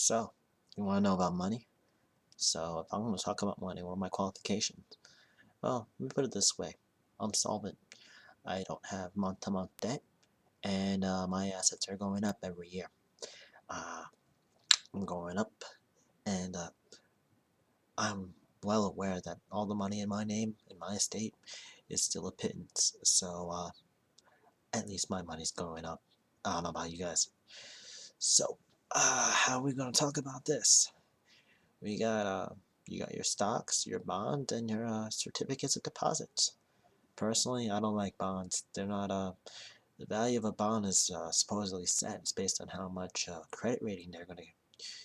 So, you want to know about money? So, if I'm going to talk about money, what are my qualifications? Well, let me put it this way. I'm solvent. I don't have month-to-month debt, and my assets are going up every year. Uh, I'm going up, and I'm well aware that all the money in my name, in my estate, is still a pittance. So, at least my money's going up. I don't know about you guys. So, how are we going to talk about this? We got you got your stocks, your bonds, and your certificates of deposits. Personally, I don't like bonds. They're not the value of a bond is supposedly set. It's based on how much credit rating they're gonna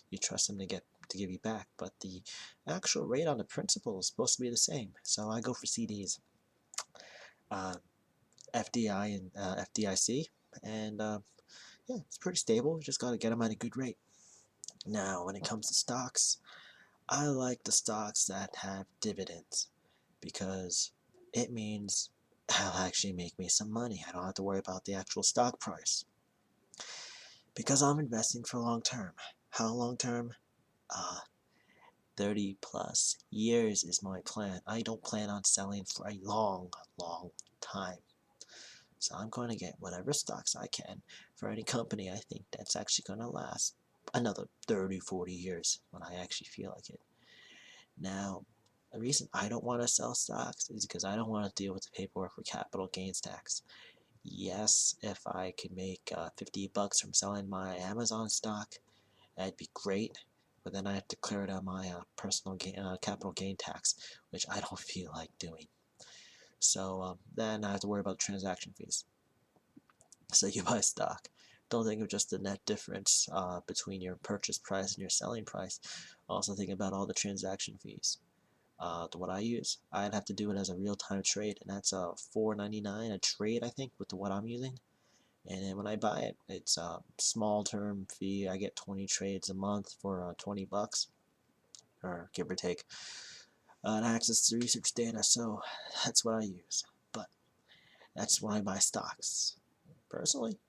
you trust them to give you back. But the actual rate on the principal is supposed to be the same. So I go for CDs, uh, FDI and FDIC, and yeah, it's pretty stable. You just gotta get them at a good rate. Now, when it comes to stocks, I like the stocks that have dividends because it means it'll actually make me some money. I don't have to worry about the actual stock price because I'm investing for long term. How long term? 30 plus years is my plan. I don't plan on selling for a long, long time. So I'm going to get whatever stocks I can for any company I think that's actually going to last another 30, 40 years when I actually feel like it. Now, the reason I don't want to sell stocks is because I don't want to deal with the paperwork for capital gains tax. Yes, if I could make 50 bucks from selling my Amazon stock, that'd be great. But then I have to clear it on my personal capital gain tax, which I don't feel like doing. So then I have to worry about transaction fees. So you buy stock. Don't think of just the net difference between your purchase price and your selling price. Also think about all the transaction fees. What I use, I'd have to do it as a real-time trade, and that's $4.99 a trade, I think, with what I'm using. And then when I buy it, it's a small term fee. I get 20 trades a month for 20 bucks, or give or take, and access to research data. So that's what I use. But that's when I buy stocks. Personally,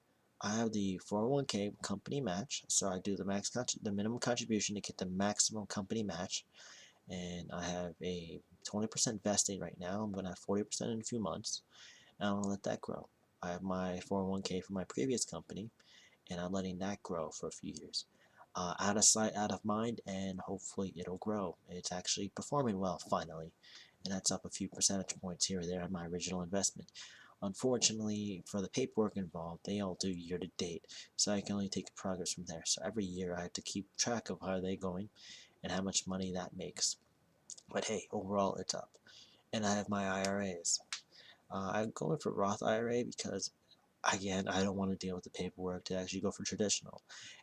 I have the 401k company match, so I do the minimum contribution to get the maximum company match, and I have a 20% vesting right now. I'm going to have 40% in a few months, and I'm going to let that grow. I have my 401k from my previous company, and I'm letting that grow for a few years. Out of sight, out of mind, and hopefully it'll grow. It's actually performing well, finally, and that's up a few percentage points here or there on my original investment. Unfortunately, for the paperwork involved, they all do year to date, so I can only take progress from there. So every year I have to keep track of how they're going and how much money that makes. But hey, overall it's up. And I have my IRAs. I'm going for Roth IRA because, again, I don't want to deal with the paperwork to actually go for traditional.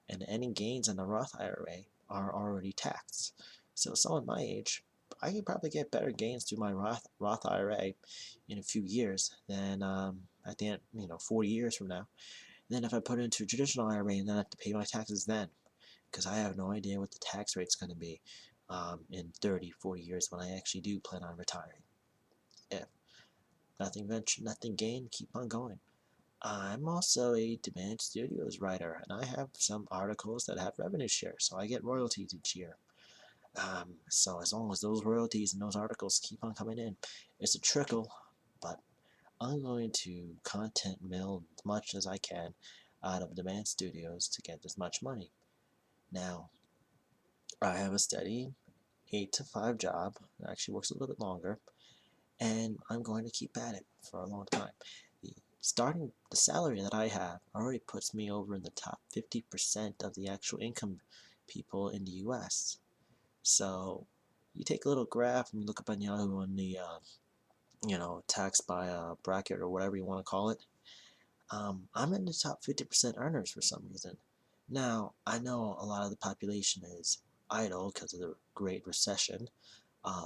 And any gains in the Roth IRA are already taxed. So someone my age, I could probably get better gains through my Roth IRA in a few years than at the end, 40 years from now. And then if I put it into a traditional IRA and then I have to pay my taxes then, because I have no idea what the tax rate's going to be in 30, 40 years when I actually do plan on retiring. If nothing venture, nothing gain, keep on going. I'm also a Demand Studios writer, and I have some articles that have revenue share, so I get royalties each year. So as long as those royalties and those articles keep on coming in, it's a trickle, but I'm going to content mill as much as I can out of Demand Studios to get as much money. Now, I have a steady 8 to 5 job, it actually works a little bit longer, and I'm going to keep at it for a long time. The salary that I have already puts me over in the top 50% of the actual income people in the US. So you take a little graph and you look up on Yahoo on the tax by bracket or whatever you want to call it. I'm in the top 50% earners for some reason. Now I know a lot of the population is idle because of the Great Recession,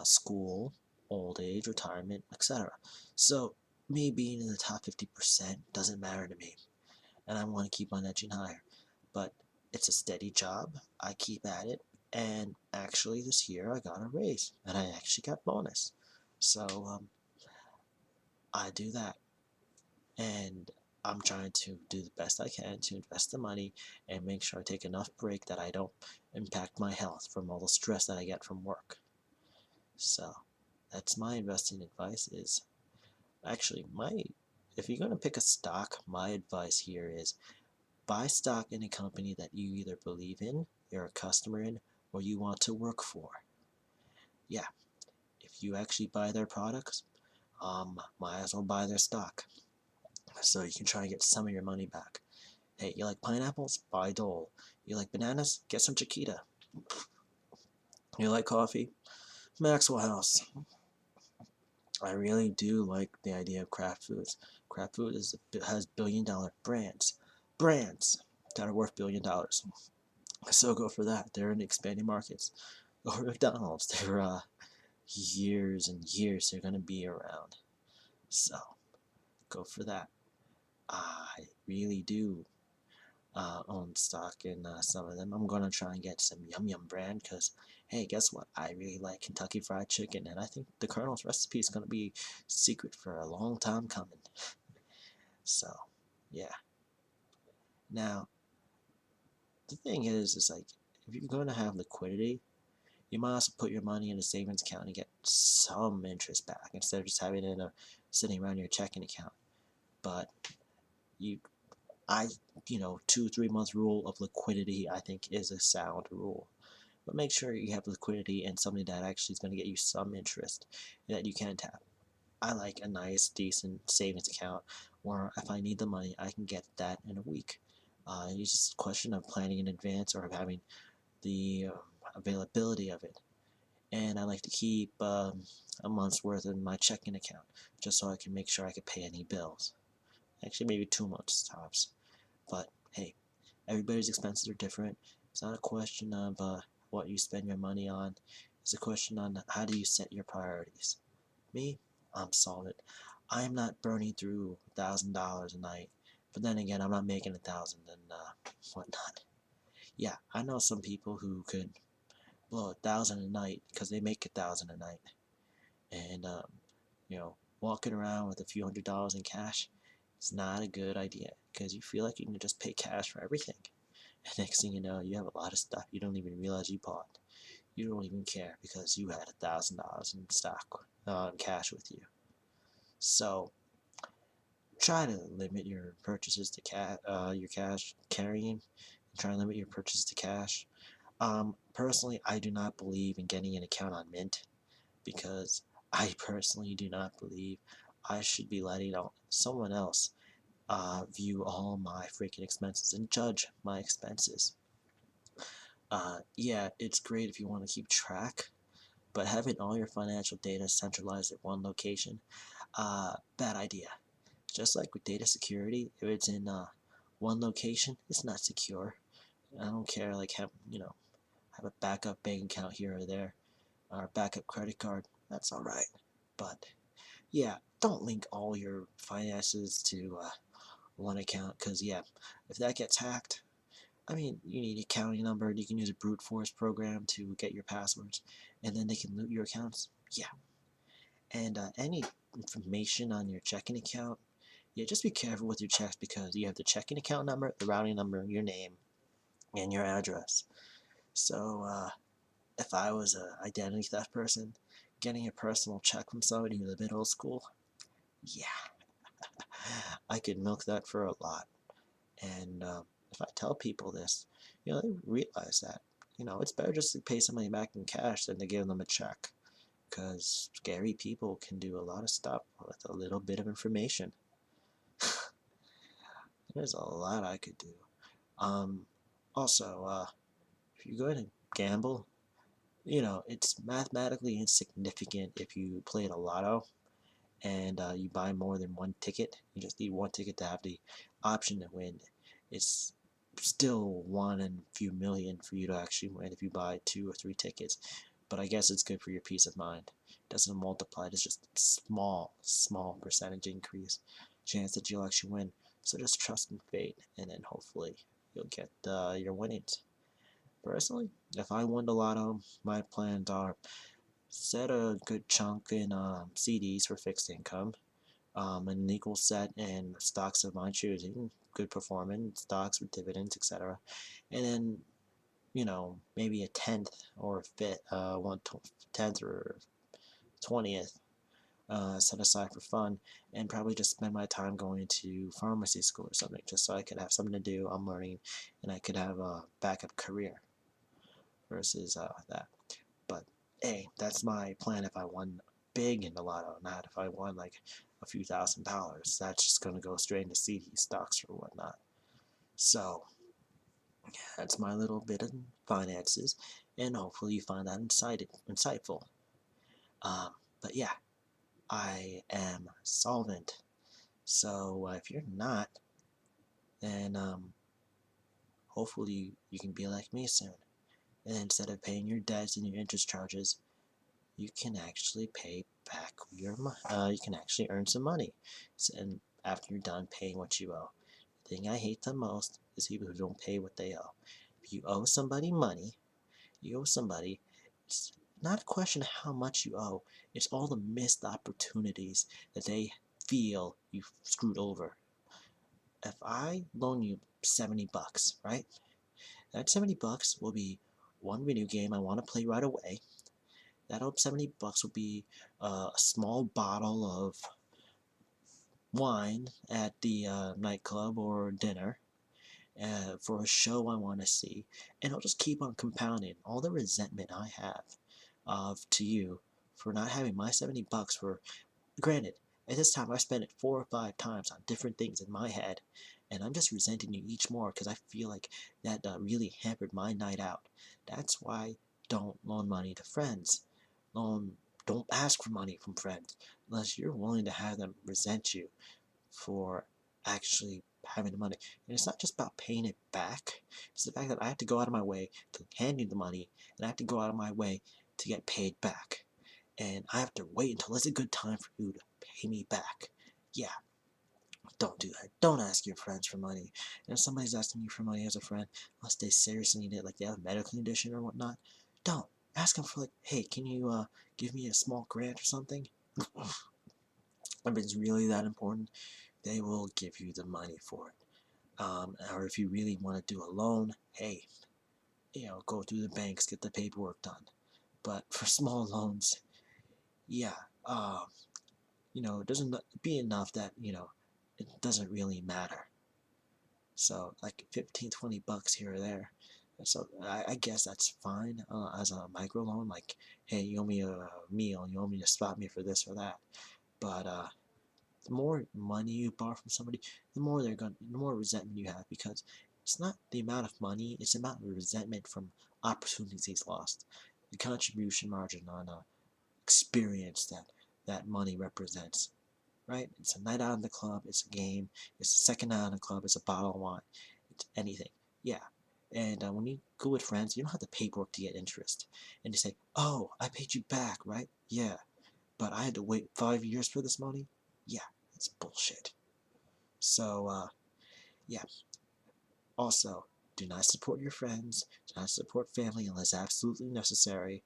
school, old age, retirement, etc. So me being in the top 50% doesn't matter to me, and I want to keep on edging higher. But it's a steady job. I keep at it, and actually this year I got a raise, and I actually got bonus. So I do that, and I'm trying to do the best I can to invest the money and make sure I take enough break that I don't impact my health from all the stress that I get from work. So that's my investing advice. Is actually my if you're going to pick a stock, my advice here is buy stock in a company that you either believe in, you're a customer in, or you want to work for. Yeah, if you actually buy their products, might as well buy their stock so you can try and get some of your money back. Hey, you like pineapples? Buy Dole. You like bananas? Get some Chiquita. You like coffee? Maxwell House. I really do like the idea of Kraft Foods. Kraft Food has billion-dollar brands that are worth $1 billion. So go for that. They're in expanding markets. Go for McDonald's. They're years and years they're gonna be around. So go for that. I really do own stock in some of them. I'm gonna try and get some Yum Yum brand because, hey, guess what? I really like Kentucky Fried Chicken, and I think the Colonel's recipe is gonna be secret for a long time coming. So, yeah. Now, the thing is like if you're gonna have liquidity, you might also put your money in a savings account and get some interest back instead of just having it sitting around your checking account. But you I, 2 3 month rule of liquidity I think is a sound rule. But make sure you have liquidity and something that actually is going to get you some interest that you can tap. I like a nice, decent savings account where if I need the money, I can get that in a week. It's just a question of planning in advance or of having the availability of it. And I like to keep a month's worth in my checking account just so I can make sure I can pay any bills. Actually, maybe 2 months tops. But hey, everybody's expenses are different. It's not a question of what you spend your money on. It's a question on how do you set your priorities. Me, I'm solid. I'm not burning through $1,000 a night. But then again, I'm not making 1,000 and whatnot. Yeah, I know some people who could blow 1,000 a night because they make 1,000 a night. And walking around with a few $100s in cash, it's not a good idea because you feel like you can just pay cash for everything. And next thing you know, you have a lot of stuff you don't even realize you bought. You don't even care because you had $1,000 in stock, in cash with you. So try to limit your purchases to your cash carrying. Try to limit your purchases to cash. Personally, I do not believe in getting an account on Mint because I personally do not believe I should be letting someone else view all my freaking expenses and judge my expenses. Yeah, it's great if you want to keep track, but having all your financial data centralized at one location, bad idea. Just like with data security, if it's in one location, it's not secure. I don't care, like have a backup bank account here or there, or a backup credit card. That's all right, but yeah, don't link all your finances to one account, because yeah, if that gets hacked, I mean, you need a accounting number, you can use a brute force program to get your passwords, and then they can loot your accounts. Yeah, and any information on your checking account, yeah, just be careful with your checks because you have the checking account number, the routing number, your name, and your address. So if I was an identity theft person, getting a personal check from somebody who's a bit old school, yeah, I could milk that for a lot. And if I tell people this, they realize that, it's better just to pay somebody back in cash than to give them a check. Because scary people can do a lot of stuff with a little bit of information. There's a lot I could do. Also, if you're going to gamble, it's mathematically insignificant if you play a lotto and you buy more than one ticket. You just need one ticket to have the option to win. It's still one in a few million for you to actually win if you buy 2 or 3 tickets. But I guess it's good for your peace of mind. It doesn't multiply, it's just small percentage increase chance that you'll actually win. So just trust in fate, and then hopefully you'll get your winnings. Personally, if I won the lotto, my plans are set a good chunk in CDs for fixed income, an equal set in stocks of my choosing, good performance stocks with dividends, etc. And then, maybe a tenth or fifth, 1/10th or 20th set aside for fun, and probably just spend my time going to pharmacy school or something, just so I could have something to do. I'm learning, and I could have a backup career versus that. But hey, that's my plan if I won big in the lotto, not if I won like a few $1,000s. That's just gonna go straight into CD stocks or whatnot. So that's my little bit of finances, and hopefully you find that insightful. Um, but yeah, I am solvent. So if you're not, then hopefully you can be like me soon. And instead of paying your debts and your interest charges, you can actually pay back you can actually earn some money. And after you're done paying what you owe. The thing I hate the most is people who don't pay what they owe. If you owe somebody money, it's not a question of how much you owe, it's all the missed opportunities that they feel you screwed over. If I loan you $70, right? That $70 will be one video game I want to play right away. That $70 will be a small bottle of wine at the nightclub or dinner for a show I want to see, and I'll just keep on compounding all the resentment I have to you for not having my $70 for. Granted, at this time I spent it 4 or 5 times on different things in my head, and I'm just resenting you each more because I feel like that really hampered my night out. That's why don't loan money to friends. Don't ask for money from friends unless you're willing to have them resent you for actually having the money. And it's not just about paying it back. It's the fact that I have to go out of my way to hand you the money, and I have to go out of my way to get paid back. And I have to wait until it's a good time for you to pay me back. Yeah, don't do that. Don't ask your friends for money. And if somebody's asking you for money as a friend, unless they seriously need it, like they have a medical condition or whatnot, don't. Ask them for like, hey, can you give me a small grant or something? If it's really that important, they will give you the money for it. Or if you really want to do a loan, hey, go through the banks, get the paperwork done. But for small loans, yeah, it doesn't be enough that, it doesn't really matter. So like 15, $20 here or there. So I guess that's fine as a micro loan. Like, hey, you owe me a meal, you owe me to spot me for this or that. But the more money you borrow from somebody, the more resentment you have, because it's not the amount of money, it's the amount of resentment from opportunities lost, the contribution margin on experience that money represents. Right? It's a night out in the club, it's a game, it's a second night out in the club, it's a bottle of wine, it's anything. Yeah. And when you go with friends, you don't have the paperwork to get interest. And you say, oh, I paid you back, right? Yeah. But I had to wait 5 years for this money? Yeah, that's bullshit. So, yeah. Also, do not support your friends, do not support family unless absolutely necessary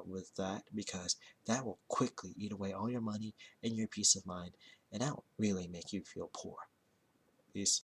with that, because that will quickly eat away all your money and your peace of mind, and that will really make you feel poor. Peace.